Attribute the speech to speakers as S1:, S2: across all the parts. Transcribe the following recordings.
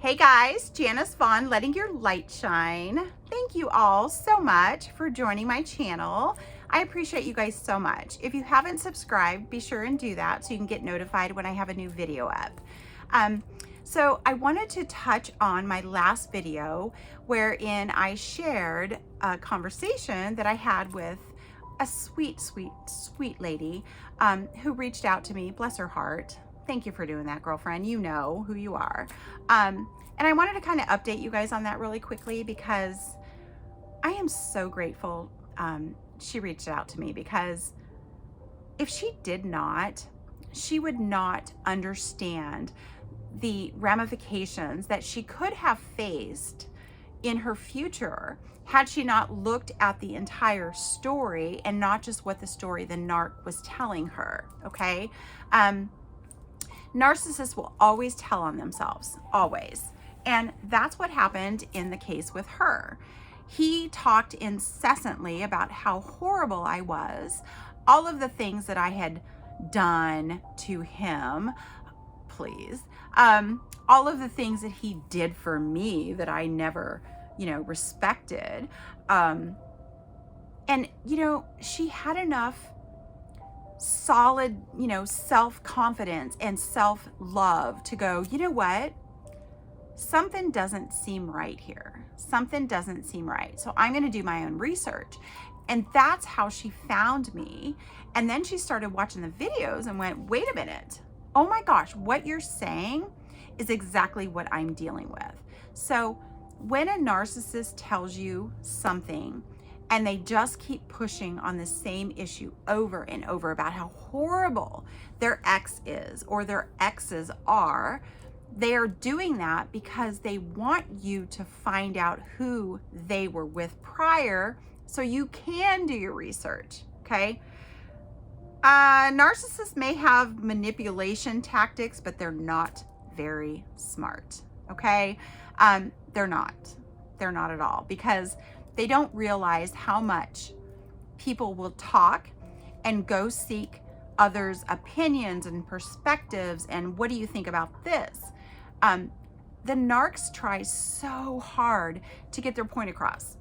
S1: Hey guys, Janice Vaughn, letting your light shine. Thank you all so much for joining my channel. I appreciate you guys so much. If you haven't subscribed, be sure and do that so you can get notified when I have a new video up. So I wanted to touch on my last video wherein I shared a conversation that I had with a sweet lady who reached out to me, bless her heart. Thank you for doing that, girlfriend. You know who you are. And I wanted to kind of update you guys on that really quickly because I am so grateful she reached out to me, because if she did not, she would not understand the ramifications that she could have faced in her future had she not looked at the entire story and not just what the story the narc was telling her, okay? Narcissists will always tell on themselves, always. And that's what happened in the case with her. He talked incessantly about how horrible I was, all of the things that I had done to him, please, all of the things that he did for me that I never, respected. And, she had enough solid, self-confidence and self-love to go, you know what? Something doesn't seem right here. Something doesn't seem right. So I'm going to do my own research. And that's how she found me. And then she started watching the videos and went, wait a minute. Oh my gosh, what you're saying is exactly what I'm dealing with. So when a narcissist tells you something and they just keep pushing on the same issue over and over about how horrible their ex is or their exes are, they are doing that because they want you to find out who they were with prior so you can do your research, okay? Narcissists may have manipulation tactics, but they're not very smart, okay? They're not at all, because they don't realize how much people will talk and go seek others' opinions and perspectives and what do you think about this? The narcs try so hard to get their point across.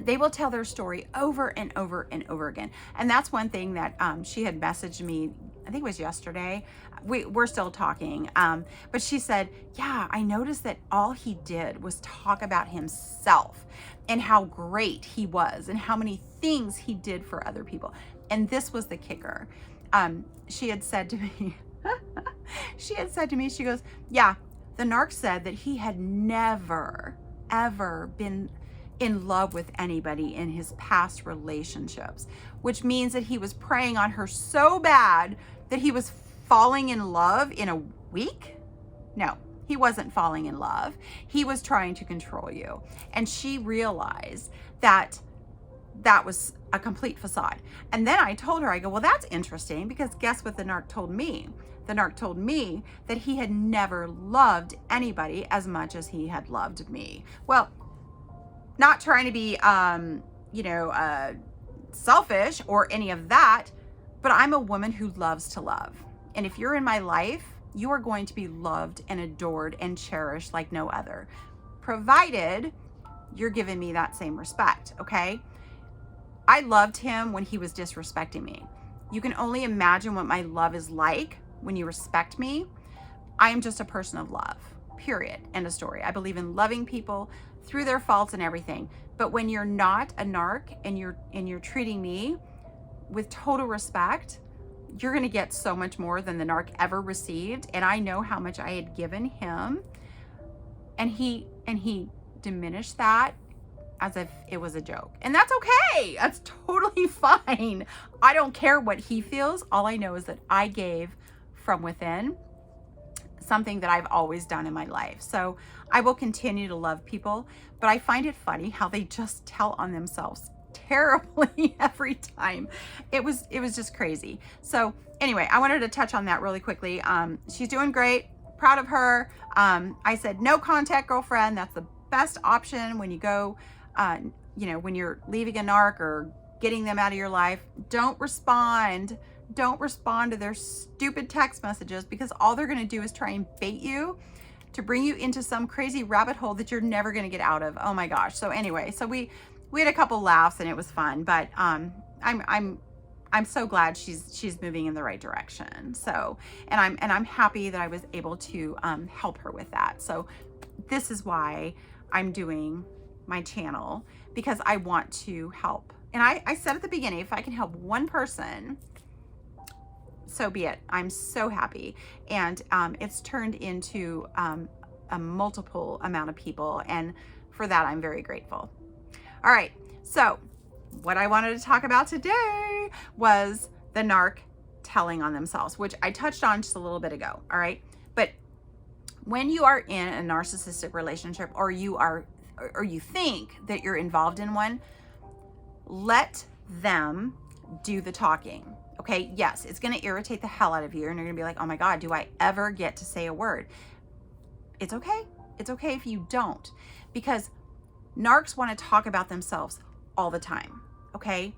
S1: They will tell their story over and over and over again. And that's one thing that she had messaged me, I think it was yesterday. We're still talking. But she said, yeah, I noticed that all he did was talk about himself and how great he was and how many things he did for other people. And this was the kicker. She had said to me, she goes, yeah, the narc said that he had never, ever been in love with anybody in his past relationships, which means that he was preying on her so bad that he was falling in love in a week? No, he wasn't falling in love. He was trying to control you. And she realized that that was a complete facade. And then I told her, I go, well, that's interesting, because guess what the narc told me? The narc told me that he had never loved anybody as much as he had loved me. Well, not trying to be, selfish or any of that, but I'm a woman who loves to love. And if you're in my life, you are going to be loved and adored and cherished like no other, provided you're giving me that same respect, okay? I loved him when he was disrespecting me. You can only imagine what my love is like when you respect me. I am just a person of love, period, end of story. I believe in loving people through their faults and everything. But when you're not a narc and you're treating me with total respect, you're going to get so much more than the narc ever received. And I know how much I had given him, and he diminished that as if it was a joke. And that's okay. That's totally fine. I don't care what he feels. All I know is that I gave from within, something that I've always done in my life. So I will continue to love people, but I find it funny how they just tell on themselves terribly every time. It was just crazy. So anyway, I wanted to touch on that really quickly. She's doing great, proud of her. I said, no contact, girlfriend. That's the best option when you go, when you're leaving a narc or getting them out of your life. Don't respond to their stupid text messages, because all they're going to do is try and bait you to bring you into some crazy rabbit hole that you're never going to get out of. Oh my gosh. So anyway, so we had a couple laughs and it was fun, but I'm so glad she's moving in the right direction. So, and I'm happy that I was able to help her with that. So this is why I'm doing my channel, because I want to help. And I said at the beginning, if I can help one person, so be it. I'm so happy. And it's turned into a multiple amount of people. And for that, I'm very grateful. All right. So what I wanted to talk about today was the narc telling on themselves, which I touched on just a little bit ago. All right. But when you are in a narcissistic relationship, or you think that you're involved in one, let them do the talking. Okay. Yes, it's going to irritate the hell out of you. And you're going to be like, oh my God, do I ever get to say a word? It's okay. It's okay if you don't, because narcs want to talk about themselves all the time. Okay.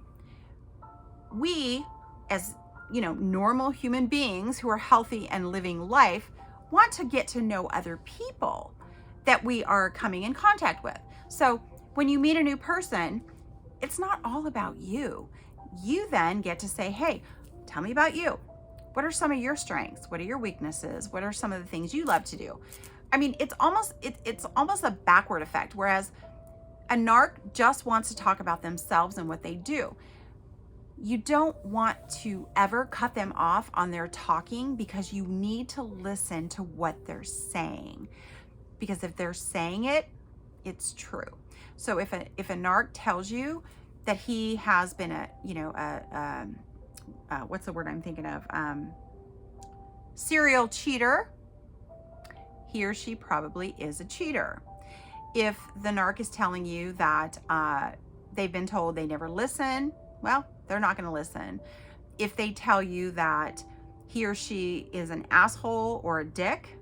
S1: We, as normal human beings who are healthy and living life, want to get to know other people that we are coming in contact with. So when you meet a new person, it's not all about you. You then get to say, hey, tell me about you. What are some of your strengths? What are your weaknesses? What are some of the things you love to do? I mean, it's almost a backward effect, whereas a narc just wants to talk about themselves and what they do. You don't want to ever cut them off on their talking, because you need to listen to what they're saying. Because if they're saying it, it's true. So if a narc tells you that he has been what's the word I'm thinking of? Serial cheater, he or she probably is a cheater. If the narc is telling you that they've been told they never listen, well, they're not going to listen. If they tell you that he or she is an asshole or a dick,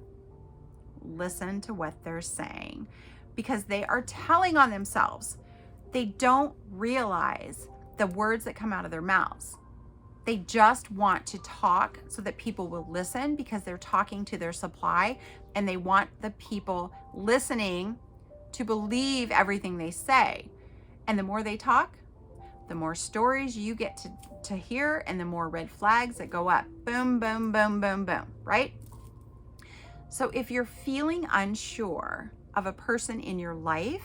S1: listen to what they're saying, because they are telling on themselves. They don't realize the words that come out of their mouths. They just want to talk so that people will listen, because they're talking to their supply, and they want the people listening to believe everything they say. And the more they talk, the more stories you get to hear, and the more red flags that go up. Boom, boom, boom, boom, boom, right? So if you're feeling unsure of a person in your life,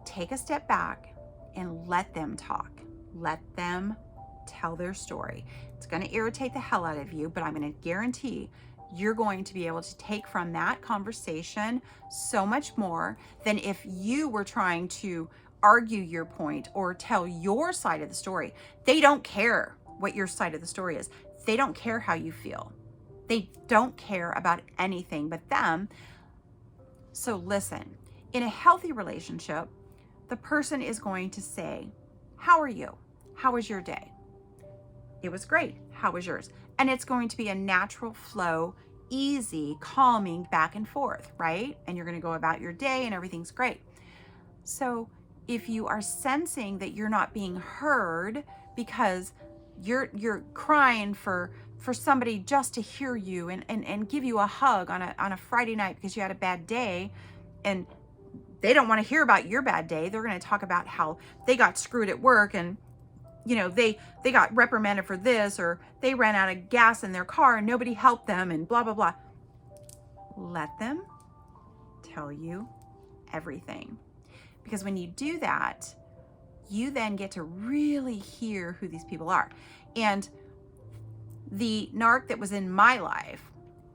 S1: take a step back and let them talk. Let them tell their story. It's going to irritate the hell out of you, but I'm going to guarantee you're going to be able to take from that conversation so much more than if you were trying to argue your point or tell your side of the story. They don't care what your side of the story is. They don't care how you feel. They don't care about anything but them. So listen, in a healthy relationship, the person is going to say, how are you? How was your day? It was great. How was yours? And it's going to be a natural flow, easy, calming back and forth, right? And you're going to go about your day and everything's great. So if you are sensing that you're not being heard because you're crying for somebody just to hear you and give you a hug on a Friday night because you had a bad day, and they don't want to hear about your bad day. They're going to talk about how they got screwed at work, and they got reprimanded for this, or they ran out of gas in their car and nobody helped them, and blah, blah, blah. Let them tell you everything. Because when you do that, you then get to really hear who these people are. And the narc that was in my life,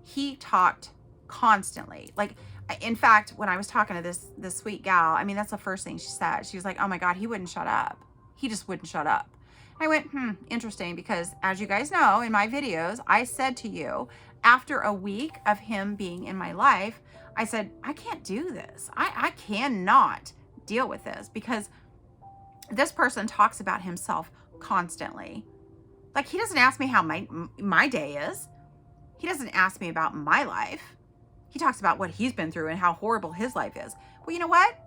S1: he talked constantly. Like, in fact, when I was talking to this sweet gal, I mean, that's the first thing she said. She was like, oh my God, he wouldn't shut up. He just wouldn't shut up. I went, interesting, because as you guys know, in my videos, I said to you, after a week of him being in my life, I said, I can't do this. I cannot deal with this, because this person talks about himself constantly. Like, he doesn't ask me how my day is. He doesn't ask me about my life. He talks about what he's been through and how horrible his life is. Well, you know what?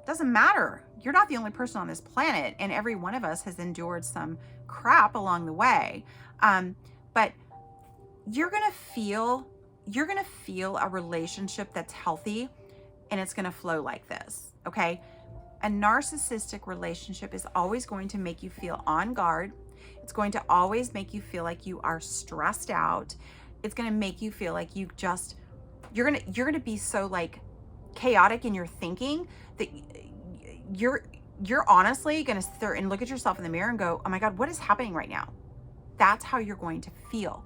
S1: Doesn't matter. You're not the only person on this planet, and every one of us has endured some crap along the way. But you're going to feel you're going to feel a relationship that's healthy, and it's going to flow like this, okay? A narcissistic relationship is always going to make you feel on guard. It's going to always make you feel like you are stressed out. It's going to make you feel like you're going to be so like chaotic in your thinking that you're honestly going to sit there and look at yourself in the mirror and go, oh my God, what is happening right now? That's how you're going to feel.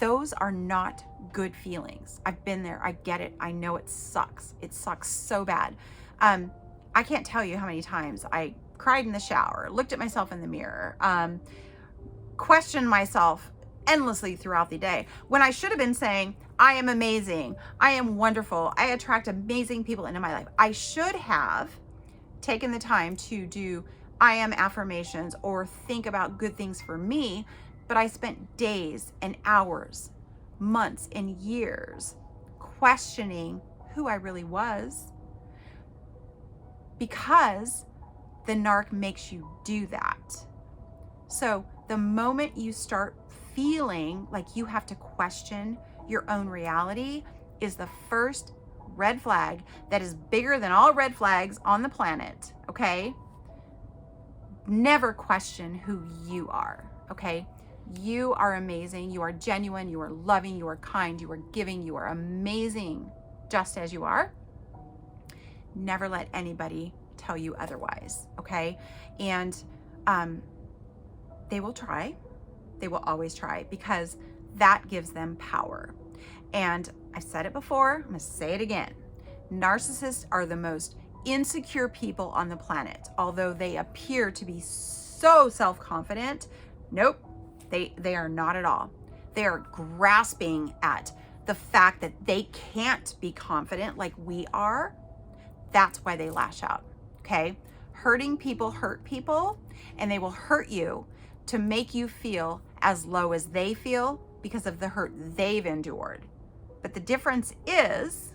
S1: Those are not good feelings. I've been there. I get it. I know it sucks. It sucks so bad. I can't tell you how many times I cried in the shower, looked at myself in the mirror, questioned myself endlessly throughout the day when I should have been saying, I am amazing. I am wonderful. I attract amazing people into my life. I should have taken the time to do I am affirmations or think about good things for me, but I spent days and hours, months and years questioning who I really was, because the narc makes you do that. So the moment you start feeling like you have to question your own reality is the first red flag that is bigger than all red flags on the planet, okay? Never question who you are, okay? You are amazing. You are genuine. You are loving. You are kind. You are giving. You are amazing just as you are. Never let anybody tell you otherwise, okay? And they will try. They will always try, because that gives them power. And I've said it before, I'm gonna say it again. Narcissists are the most insecure people on the planet. Although they appear to be so self-confident, nope, they are not at all. They are grasping at the fact that they can't be confident like we are. That's why they lash out, okay? Hurting people hurt people, and they will hurt you to make you feel as low as they feel because of the hurt they've endured. But the difference is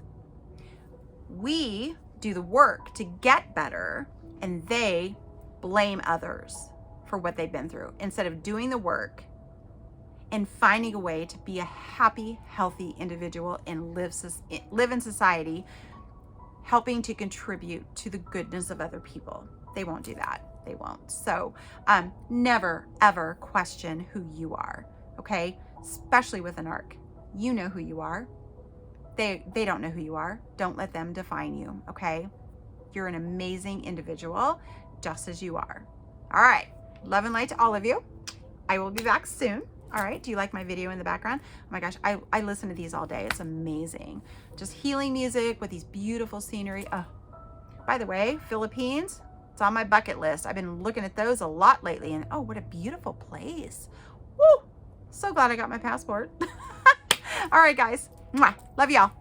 S1: we do the work to get better, and they blame others for what they've been through instead of doing the work and finding a way to be a happy, healthy individual and live in society, helping to contribute to the goodness of other people. They won't do that. They won't. So never, ever question who you are, okay? Especially with a narc. You know who you are. They don't know who you are. Don't let them define you, okay? You're an amazing individual just as you are. All right. Love and light to all of you. I will be back soon. All right. Do you like my video in the background? Oh my gosh, I listen to these all day. It's amazing. Just healing music with these beautiful scenery. Oh, by the way, Philippines, it's on my bucket list. I've been looking at those a lot lately, and oh, what a beautiful place. Woo! So glad I got my passport. All right, guys. Mwah. Love y'all.